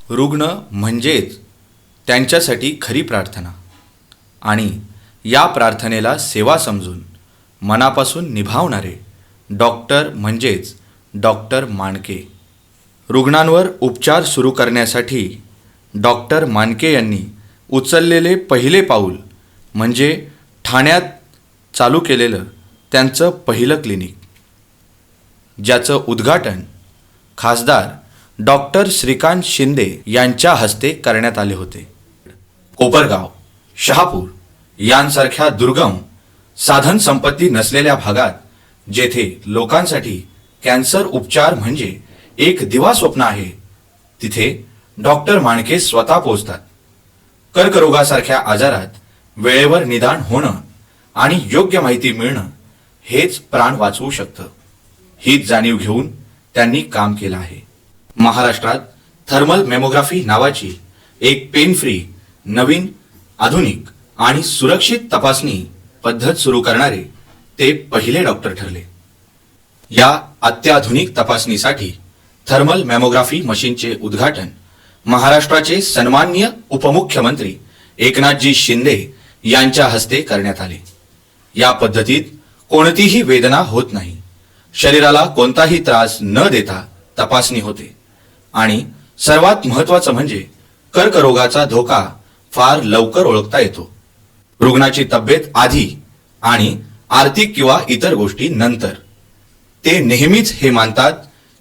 रुग्ण म्हणजेच त्यांच्यासाठी खरी प्रार्थना आणि या प्रार्थनेला सेवा समजून मनापासून निभावणारे डॉक्टर म्हणजेच डॉक्टर माणके. रुग्णांवर उपचार सुरू करण्यासाठी डॉक्टर माणके यांनी उचललेले पहिले पाऊल म्हणजे ठाण्यात चालू केलेलं त्यांचं पहिलं क्लिनिक, ज्याचं उद्घाटन खासदार डॉक्टर श्रीकांत शिंदे यांच्या हस्ते करण्यात आले होते. कोपरगाव, शहापूर यांसारख्या दुर्गम साधन संपत्ती नसलेल्या भागात जेथे लोकांसाठी कॅन्सर उपचार म्हणजे एक दिवास्वप्न आहे, तिथे डॉक्टर माणके स्वतः पोहोचतात. कर्करोगासारख्या आजारात वेळेवर निदान होणं आणि योग्य माहिती मिळणं हेच प्राण वाचवू शकतं. हीच जाणीव घेऊन त्यांनी काम केलं आहे. महाराष्ट्रात थर्मल मॅमोग्राफी नावाची एक पेन फ्री, नवीन, आधुनिक आणि सुरक्षित तपासणी पद्धत सुरू करणारे ते पहिले डॉक्टर ठरले. या अत्याधुनिक तपासणीसाठी थर्मल मॅमोग्राफी मशीनचे उद्घाटन महाराष्ट्राचे सन्माननीय उपमुख्यमंत्री एकनाथजी शिंदे यांच्या हस्ते करण्यात आले. या पद्धतीत कोणतीही वेदना होत नाही, शरीराला कोणताही त्रास न देता तपासणी होते आणि सर्वात महत्त्वाचं म्हणजे कर्करोगाचा धोका फार लवकर ओळखता येतो. रुग्णाची तब्येत आधी आणि आर्थिक किंवा इतर गोष्टी नंतर. ते नेहमीच हे मानतात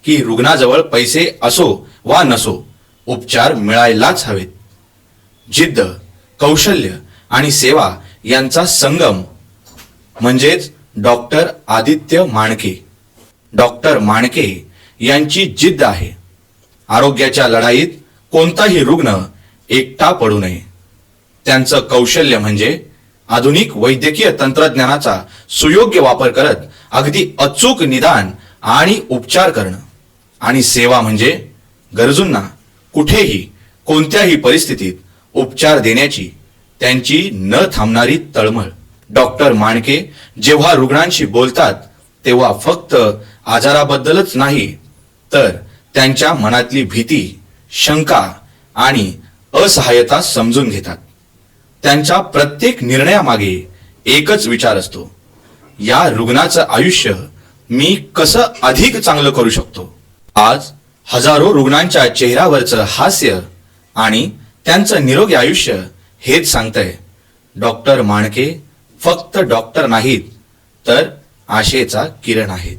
की रुग्णाजवळ पैसे असो वा नसो, उपचार मिळायलाच हवेत. जिद्द, कौशल्य आणि सेवा यांचा संगम म्हणजेच डॉक्टर आदित्य माणके. डॉक्टर माणके यांची जिद्द आहे, आरोग्याच्या लढाईत कोणताही रुग्ण एकटा पडू नये. त्यांचं कौशल्य म्हणजे आधुनिक वैद्यकीय तंत्रज्ञानाचा सुयोग्य वापर करत अगदी अचूक निदान आणि उपचार करणं. आणि सेवा म्हणजे गरजूंना कुठेही कोणत्याही परिस्थितीत उपचार देण्याची त्यांची न थांबणारी तळमळ. डॉक्टर माणके जेव्हा रुग्णांशी बोलतात तेव्हा फक्त आजाराबद्दलच नाही, तर त्यांच्या मनातली भीती, शंका आणि असहाय्यता समजून घेतात. त्यांच्या प्रत्येक निर्णयामागे एकच विचार असतो, या रुग्णाचं आयुष्य मी कसं अधिक चांगलं करू शकतो. आज हजारो रुग्णांच्या चेहऱ्यावरचं हास्य आणि त्यांचं निरोगी आयुष्य हेच सांगतंय, डॉक्टर माणके फक्त डॉक्टर नाहीत, तर आशेचा किरण आहेत.